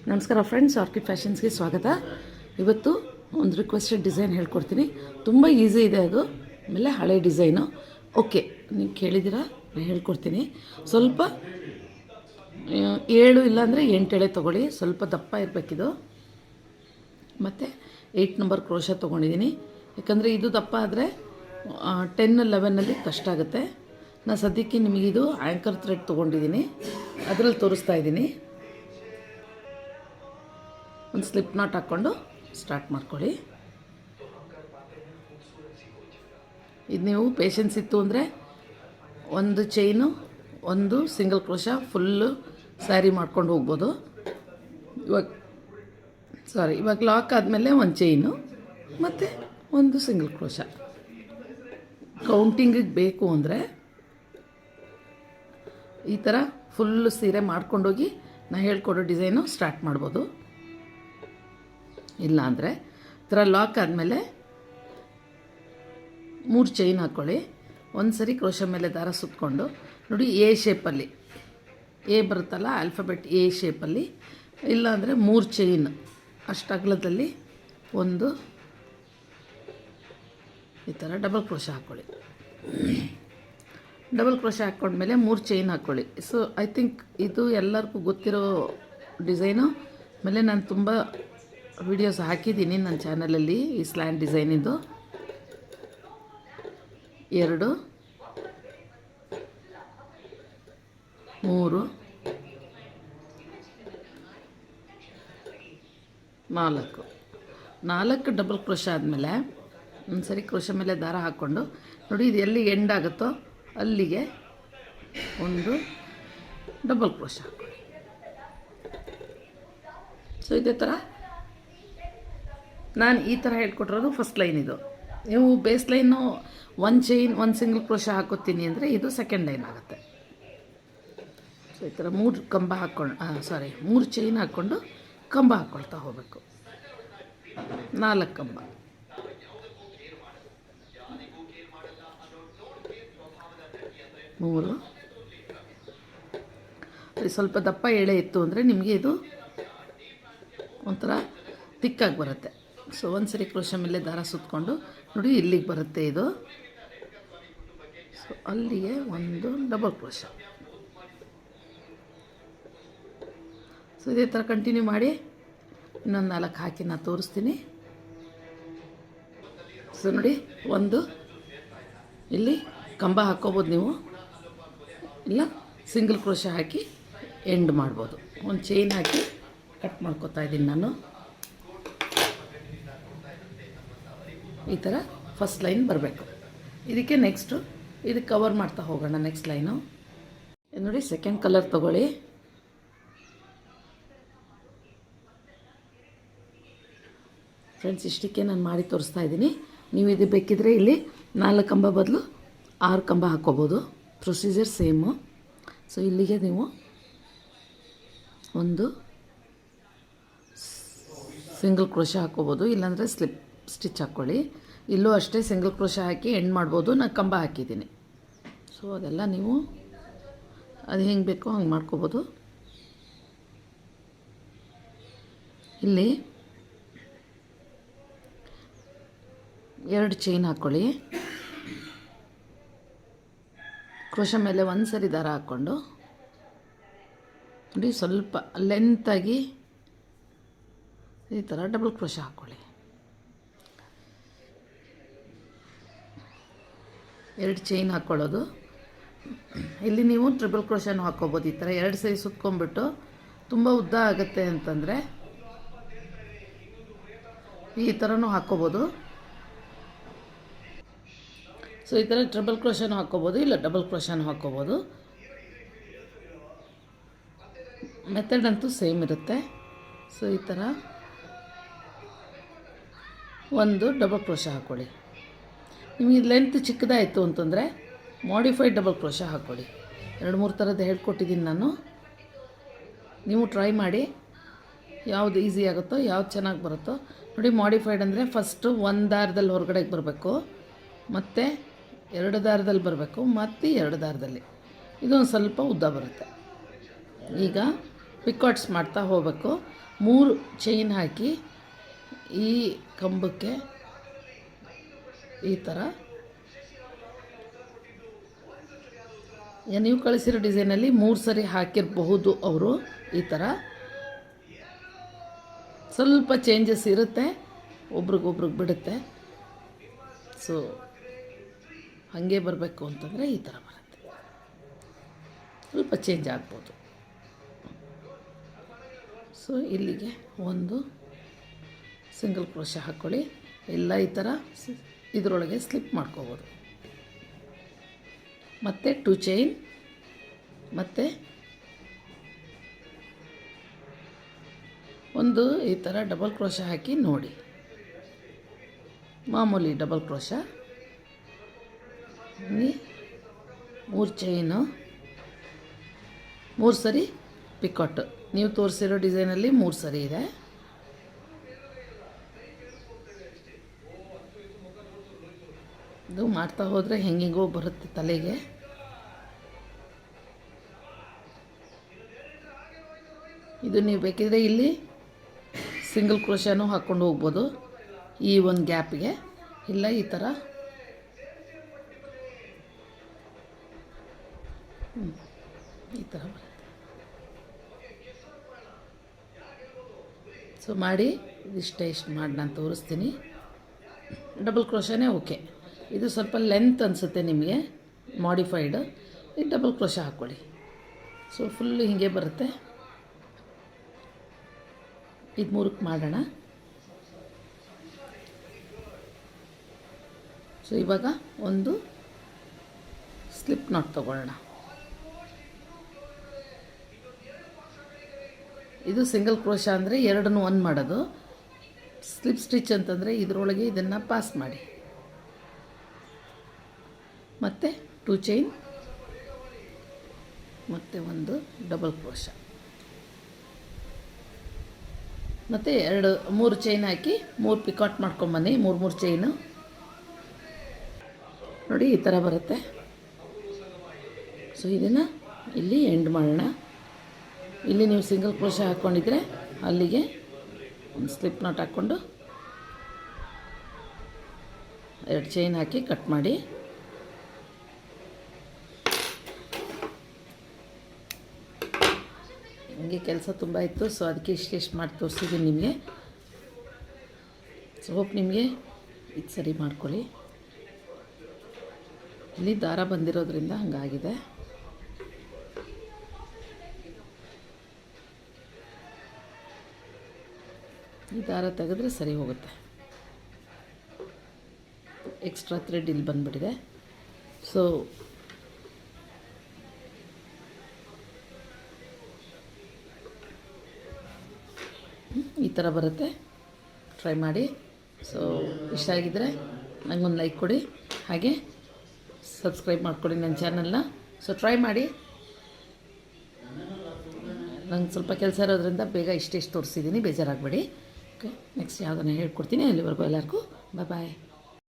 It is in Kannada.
ನಮಸ್ಕಾರ ಫ್ರೆಂಡ್ಸ್, ಆರ್ಕಿಡ್ ಫ್ಯಾಷನ್ಸ್ಗೆ ಸ್ವಾಗತ. ಇವತ್ತು ಒಂದು ರಿಕ್ವೆಸ್ಟೆಡ್ ಡಿಸೈನ್ ಹೇಳ್ಕೊಡ್ತೀನಿ. ತುಂಬ ಈಸಿ ಇದೆ ಅದು. ಆಮೇಲೆ ಹಳೆ ಡಿಸೈನು. ಓಕೆ, ನೀವು ಕೇಳಿದ್ದೀರಾ, ನಾನು ಹೇಳ್ಕೊಡ್ತೀನಿ. ಸ್ವಲ್ಪ 7 ಇಲ್ಲಾಂದರೆ 8 ಎಳೆ ತೊಗೊಳ್ಳಿ. ಸ್ವಲ್ಪ ದಪ್ಪ ಇರಬೇಕಿದು. ಮತ್ತು 8 ನಂಬರ್ ಕ್ರೋಶ ತೊಗೊಂಡಿದ್ದೀನಿ. ಯಾಕಂದರೆ ಇದು ದಪ್ಪ ಆದರೆ 10, 11 ಕಷ್ಟ ಆಗುತ್ತೆ. ನಾನು ಸದ್ಯಕ್ಕೆ ನಿಮಗಿದು ಆ್ಯಂಕರ್ ಥ್ರೆಡ್ ತೊಗೊಂಡಿದ್ದೀನಿ, ಅದರಲ್ಲಿ ತೋರಿಸ್ತಾ ಇದ್ದೀನಿ. ಒಂದು ಸ್ಲಿಪ್ ನಾಟ್ ಹಾಕ್ಕೊಂಡು ಸ್ಟಾರ್ಟ್ ಮಾಡ್ಕೊಳ್ಳಿ. ಇದು ನೀವು ಪೇಷನ್ಸ್ ಇತ್ತು ಅಂದರೆ ಒಂದು ಚೈನು, ಒಂದು ಸಿಂಗಲ್ ಕ್ರೋಶ ಫುಲ್ಲು ಸ್ಯಾರಿ ಮಾಡ್ಕೊಂಡು ಹೋಗ್ಬೋದು. ಇವಾಗ ಲಾಕ್ ಆದಮೇಲೆ ಒಂದು ಚೈನು ಮತ್ತು ಒಂದು ಸಿಂಗಲ್ ಕ್ರೋಶ. ಕೌಂಟಿಂಗಿಗೆ ಬೇಕು ಅಂದರೆ ಈ ಥರ ಫುಲ್ಲು ಸೀರೆ ಮಾಡ್ಕೊಂಡೋಗಿ ನಾನು ಹೇಳ್ಕೊಡೋ ಡಿಸೈನು ಸ್ಟಾರ್ಟ್ ಮಾಡ್ಬೋದು. ಇಲ್ಲ ಅಂದರೆ ಈ ಥರ ಲಾಕ್ ಆದಮೇಲೆ 3 ಚೈನ್ ಹಾಕ್ಕೊಳ್ಳಿ. ಒಂದು ಸರಿ ಕ್ರೋಶ ಮೇಲೆ ದಾರ ಸುತ್ತಕೊಂಡು ನೋಡಿ, ಎ ಶೇಪಲ್ಲಿ ಎ ಬರುತ್ತಲ್ಲ, ಆಲ್ಫಾಬೆಟ್ ಎ ಶೇಪಲ್ಲಿ. ಇಲ್ಲಾಂದರೆ 3 ಚೈನ್ ಅಷ್ಟು ಅಗಲದಲ್ಲಿ ಒಂದು ಈ ಥರ ಡಬಲ್ ಕ್ರೋಶ ಹಾಕ್ಕೊಳ್ಳಿ. ಡಬಲ್ ಕ್ರೋಶ ಹಾಕ್ಕೊಂಡ್ಮೇಲೆ 3 ಚೈನ್ ಹಾಕ್ಕೊಳ್ಳಿ. ಸೊ ಐ ಥಿಂಕ್ ಇದು ಎಲ್ಲರಿಗೂ ಗೊತ್ತಿರೋ ಡಿಸೈನು. ಆಮೇಲೆ ನಾನು ತುಂಬ ವಿಡಿಯೋಸ್ ಹಾಕಿದ್ದೀನಿ ನನ್ನ ಚಾನಲಲ್ಲಿ ಈ ಸ್ಲ್ಯಾಂಡ್ ಡಿಸೈನಿಂದು. 2, 3, 4 ಡಬಲ್ ಕ್ರೋಶ ಆದಮೇಲೆ ಒಂದು ಸರಿ ಕ್ರೋಶ ಮೇಲೆ ದಾರ ಹಾಕ್ಕೊಂಡು ನೋಡಿ, ಇದು ಎಲ್ಲಿ ಎಂಡ್ ಆಗುತ್ತೋ ಅಲ್ಲಿಗೆ ಒಂದು ಡಬಲ್ ಕ್ರೋಶ ಹಾಕ್ಕೊಳ್ಳಿ. ಸೊ ಇದೇ ಥರ ನಾನು ಈ ಥರ ಹೇಳ್ಕೊಟ್ಟಿರೋದು ಫಸ್ಟ್ ಲೈನ್. ಇದು ನೀವು base line 1 chain 1 single crochet ಹಾಕೋತೀನಿ ಅಂದರೆ ಇದು ಸೆಕೆಂಡ್ ಲೈನ್ ಆಗುತ್ತೆ. ಸೊ ಈ ಥರ 3 ಕಂಬ ಹಾಕ್ಕೊಂಡು 3 ಚೈನ್ ಹಾಕ್ಕೊಂಡು ಕಂಬ ಹಾಕ್ಕೊಳ್ತಾ ಹೋಗಬೇಕು. 4 ಕಂಬ. ಮೂರು. ಸ್ವಲ್ಪ ದಪ್ಪ ಎಳೆ ಇತ್ತು ಅಂದರೆ ನಿಮಗೆ ಇದು ಒಂಥರ ತಿಕ್ಕಾಗಿ ಬರುತ್ತೆ. ಸೊ ಒಂದು ಸರಿ ಕ್ರೋಶ ಮೇಲೆ ದಾರ ಸುತ್ತಕೊಂಡು ನೋಡಿ, ಇಲ್ಲಿಗೆ ಬರುತ್ತೆ ಇದು. ಸೊ ಅಲ್ಲಿಗೆ ಒಂದು ಡಬಲ್ ಕ್ರೋಶ. ಸೊ ಇದೇ ಥರ ಕಂಟಿನ್ಯೂ ಮಾಡಿ. ಇನ್ನೊಂದು 4 ಹಾಕಿ ನಾನು ತೋರಿಸ್ತೀನಿ. ಸೊ ನೋಡಿ, ಒಂದು ಇಲ್ಲಿ ಕಂಬ ಹಾಕ್ಕೋಬೋದು ನೀವು, ಇಲ್ಲ ಸಿಂಗಲ್ ಕ್ರೋಶ ಹಾಕಿ ಎಂಡ್ ಮಾಡ್ಬೋದು. ಒಂದು ಚೈನ್ ಹಾಕಿ ಕಟ್ ಮಾಡ್ಕೊತಾ ಇದ್ದೀನಿ ನಾನು. ಈ ಥರ ಫಸ್ಟ್ ಲೈನ್ ಬರಬೇಕು. ಇದಕ್ಕೆ ನೆಕ್ಸ್ಟು ಇದಕ್ಕೆ ಕವರ್ ಮಾಡ್ತಾ ಹೋಗೋಣ. ನೆಕ್ಸ್ಟ್ ಲೈನು ನೋಡಿ, ಸೆಕೆಂಡ್ ಕಲರ್ ತೊಗೊಳ್ಳಿ. ಫ್ರೆಂಡ್ಸ್, ಇಷ್ಟಕ್ಕೆ ನಾನು ಮಾಡಿ ತೋರಿಸ್ತಾ ಇದ್ದೀನಿ. ನೀವು ಇದು ಬೇಕಿದ್ರೆ ಇಲ್ಲಿ 4 ಕಂಬ ಬದಲು 6 ಕಂಬ ಹಾಕ್ಕೋಬೋದು. Procedure same. ಸೊ ಇಲ್ಲಿಗೆ ನೀವು ಒಂದು ಸಿಂಗಲ್ ಕ್ರೋಶ ಹಾಕ್ಕೋಬೋದು, ಇಲ್ಲಾಂದರೆ ಸ್ಲಿಪ್ ಸ್ಟಿಚ್ ಹಾಕ್ಕೊಳ್ಳಿ. ಇಲ್ಲೂ ಅಷ್ಟೇ ಸಿಂಗಲ್ ಕ್ರೋಶ ಹಾಕಿ ಎಂಡ್ ಮಾಡ್ಬೋದು. ನಾನು ಕಂಬ ಹಾಕಿದ್ದೀನಿ. ಸೊ ಅದೆಲ್ಲ ನೀವು ಅದು ಹೆಂಗೆ ಬೇಕೋ ಹಂಗೆ ಮಾಡ್ಕೋಬೋದು. ಇಲ್ಲಿ 2 ಚೈನ್ ಹಾಕ್ಕೊಳ್ಳಿ. ಕ್ರೋಶ ಮೇಲೆ ಒಂದು ಸರಿ ದಾರ ಹಾಕ್ಕೊಂಡು ನೋಡಿ, ಸ್ವಲ್ಪ ಲೆಂತಾಗಿ ಈ ಥರ ಡಬಲ್ ಕ್ರೋಶ ಹಾಕ್ಕೊಳ್ಳಿ. 2 ಚೈನ್ ಹಾಕ್ಕೊಳ್ಳೋದು. ಇಲ್ಲಿ ನೀವು ಟ್ರಿಬಲ್ ಕ್ರೋಶನೂ ಹಾಕ್ಕೋಬೋದು. ಈ ಥರ 2 ಸರಿ ಸುತ್ಕೊಂಡ್ಬಿಟ್ಟು ತುಂಬ ಉದ್ದ ಆಗುತ್ತೆ ಅಂತಂದರೆ ಈ ಥರನೂ ಹಾಕ್ಕೋಬೋದು. ಸೊ ಈ ಥರ ಟ್ರಿಬಲ್ ಕ್ರೋಶನೂ ಹಾಕ್ಕೋಬೋದು, ಇಲ್ಲ ಡಬಲ್ ಕ್ರೋಶನೂ ಹಾಕ್ಕೋಬೋದು. ಮೆಥಡ್ ಅಂತೂ ಸೇಮ್ ಇರುತ್ತೆ. ಸೊ ಈ ಥರ ಒಂದು ಡಬಲ್ ಕ್ರೋಶ ಹಾಕ್ಕೊಳ್ಳಿ. ನಿಮಗೆ ಲೆಂತ್ ಚಿಕ್ಕದಾಯಿತು ಅಂತಂದರೆ ಮಾಡಿಫೈಡ್ ಡಬಲ್ ಕ್ರೋಶ ಹಾಕ್ಕೊಳ್ಳಿ. 2-3 ಥರದ್ದು ಹೇಳ್ಕೊಟ್ಟಿದ್ದೀನಿ ನಾನು. ನೀವು ಟ್ರೈ ಮಾಡಿ, ಯಾವುದು ಈಸಿ ಆಗುತ್ತೋ, ಯಾವ್ದು ಚೆನ್ನಾಗಿ ಬರುತ್ತೋ ನೋಡಿ. ಮಾಡಿಫೈಡ್ ಅಂದರೆ ಫಸ್ಟು 1 ದಾರದಲ್ಲಿ ಹೊರಗಡೆಗೆ ಬರಬೇಕು, ಮತ್ತು 2 ದಾರದಲ್ಲಿ ಬರಬೇಕು, ಮತ್ತು 2 ದಾರದಲ್ಲಿ ಇದೊಂದು ಸ್ವಲ್ಪ ಉದ್ದ ಬರುತ್ತೆ. ಈಗ ಪಿಕಾಟ್ಸ್ ಮಾಡ್ತಾ ಹೋಗಬೇಕು. 3 ಚೈನ್ ಹಾಕಿ ಈ ಕಂಬಕ್ಕೆ ಈ ಥರ ನೀವು ಕಳಿಸಿರೋ ಡಿಸೈನಲ್ಲಿ 3 ಸರಿ ಹಾಕಿರಬಹುದು ಅವರು. ಈ ಥರ ಸ್ವಲ್ಪ ಚೇಂಜಸ್ ಇರುತ್ತೆ, ಒಬ್ರಿಗೊಬ್ರಿಗೆ ಬಿಡುತ್ತೆ. ಸೊ ಹಾಗೆ ಬರಬೇಕು ಅಂತಂದರೆ ಈ ಥರ ಬರುತ್ತೆ, ಸ್ವಲ್ಪ ಚೇಂಜ್ ಆಗ್ಬೋದು. ಸೊ ಇಲ್ಲಿಗೆ ಒಂದು ಸಿಂಗಲ್ ಕ್ರೋಶೆ ಹಾಕ್ಕೊಳ್ಳಿ. ಎಲ್ಲ ಈ ಥರ ಇದರೊಳಗೆ ಸ್ಲಿಪ್ ಮಾಡ್ಕೋಬೋದು. ಮತ್ತು 2 ಚೈನ್ ಮತ್ತು ಒಂದು ಈ ಥರ ಡಬಲ್ ಕ್ರೋಶೆ ಹಾಕಿ ನೋಡಿ. ಮಾಮೂಲಿ ಡಬಲ್ ಕ್ರೋಶ, 3 ಚೈನು, 3 ಸರಿ ಪಿಕಾಟ್. ನೀವು ತೋರಿಸಿರೋ ಡಿಸೈನಲ್ಲಿ 3 ಸರಿ ಇದೆ. ಇದು ಮಾಡ್ತಾ ಹೋದರೆ ಹೆಂಗಿಗೋ ಬರುತ್ತೆ ತಲೆಗೆ. ಇದು ನೀವು ಬೇಕಿದ್ರೆ ಇಲ್ಲಿ ಸಿಂಗಲ್ ಕ್ರೋಶನೂ ಹಾಕ್ಕೊಂಡು ಹೋಗ್ಬೋದು ಈ ಒಂದು ಗ್ಯಾಪಿಗೆ. ಇಲ್ಲ ಈ ಥರ ಈ ಥರ ಬರುತ್ತೆ. ಸೊ ಮಾಡಿ ಇದಿಷ್ಟೇ, ಇಷ್ಟು ಮಾಡಿ ನಾನು ತೋರಿಸ್ತೀನಿ. ಡಬಲ್ ಕ್ರೋಶನೇ ಓಕೆ. ಇದು ಸ್ವಲ್ಪ ಲೆಂತ್ ಅನಿಸುತ್ತೆ ನಿಮಗೆ ಮಾಡಿಫೈಡ್, ಈ ಡಬಲ್ ಕ್ರೋಶ ಹಾಕ್ಕೊಳ್ಳಿ. ಸೊ ಫುಲ್ಲು ಹೀಗೆ ಬರುತ್ತೆ. ಇದು 3ಕ್ಕೆ ಮಾಡೋಣ. ಸೊ ಇವಾಗ ಒಂದು ಸ್ಲಿಪ್ ನಾಟ್ ತಗೊಳ್ಳೋಣ. ಇದು ಸಿಂಗಲ್ ಕ್ರೋಶ ಅಂದರೆ 2 ಒಂದು ಮಾಡೋದು. ಸ್ಲಿಪ್ ಸ್ಟಿಚ್ ಅಂತಂದರೆ ಇದರೊಳಗೆ ಇದನ್ನು ಪಾಸ್ ಮಾಡಿ. ಮತ್ತು 2 ಚೈನ್ ಮತ್ತು ಒಂದು ಡಬಲ್ ಕ್ರೋಶ ಮತ್ತು 3 ಚೈನ್ ಹಾಕಿ 3 ಪಿಕಾಟ್ ಮಾಡ್ಕೊಂಬನ್ನಿ. 3 ಚೈನು ನೋಡಿ ಈ ಥರ ಬರುತ್ತೆ. ಸೊ ಇದನ್ನು ಇಲ್ಲಿ ಎಂಡ್ ಮಾಡೋಣ. ಇಲ್ಲಿ ನೀವು ಸಿಂಗಲ್ ಕ್ರೋಶ ಹಾಕ್ಕೊಂಡಿದ್ರೆ ಅಲ್ಲಿಗೆ ಒಂದು ಸ್ಲಿಪ್ ನಾಟ್ ಹಾಕ್ಕೊಂಡು 2 ಚೈನ್ ಹಾಕಿ ಕಟ್ ಮಾಡಿ. ನನಗೆ ಕೆಲಸ ತುಂಬ ಇತ್ತು, ಸೊ ಅದಕ್ಕೆ ಇಷ್ಟು ಮಾಡಿ ತೋರಿಸಿದ್ದೀನಿ ನಿಮಗೆ. ಸೊ ಹೋಪ್ ನಿಮಗೆ ಇದು ಸರಿ ಮಾಡ್ಕೊಳ್ಳಿ. ಇಲ್ಲಿ ದಾರ ಬಂದಿರೋದ್ರಿಂದ ಹಂಗಾಗಿದೆ. ಈ ದಾರ ತೆಗೆದ್ರೆ ಸರಿ ಹೋಗುತ್ತೆ. ಎಕ್ಸ್ಟ್ರಾ ಥ್ರೆಡ್ ಇಲ್ಲಿ ಬಂದುಬಿಟ್ಟಿದೆ. ಸೊ ಈ ಥರ ಬರುತ್ತೆ, ಟ್ರೈ ಮಾಡಿ. ಸೊ ಇಷ್ಟ ಆಗಿದ್ದರೆ ನನಗೊಂದು ಲೈಕ್ ಕೊಡಿ, ಹಾಗೆ ಸಬ್ಸ್ಕ್ರೈಬ್ ಮಾಡ್ಕೊಳ್ಳಿ ನನ್ನ ಚಾನಲ್ನ. ಸೊ ಟ್ರೈ ಮಾಡಿ. ನಂಗೆ ಸ್ವಲ್ಪ ಕೆಲಸ ಇರೋದ್ರಿಂದ ಬೇಗ ಇಷ್ಟೆಷ್ಟು ತೋರಿಸಿದ್ದೀನಿ, ಬೇಜಾರಾಗಬೇಡಿ. ಓಕೆ, ನೆಕ್ಸ್ಟ್ ಯಾವುದನ್ನು ಹೇಳ್ಕೊಡ್ತೀನಿ. ಅಲ್ಲಿವರೆಗೂ ಎಲ್ಲರಿಗೂ ಬಾಯ್.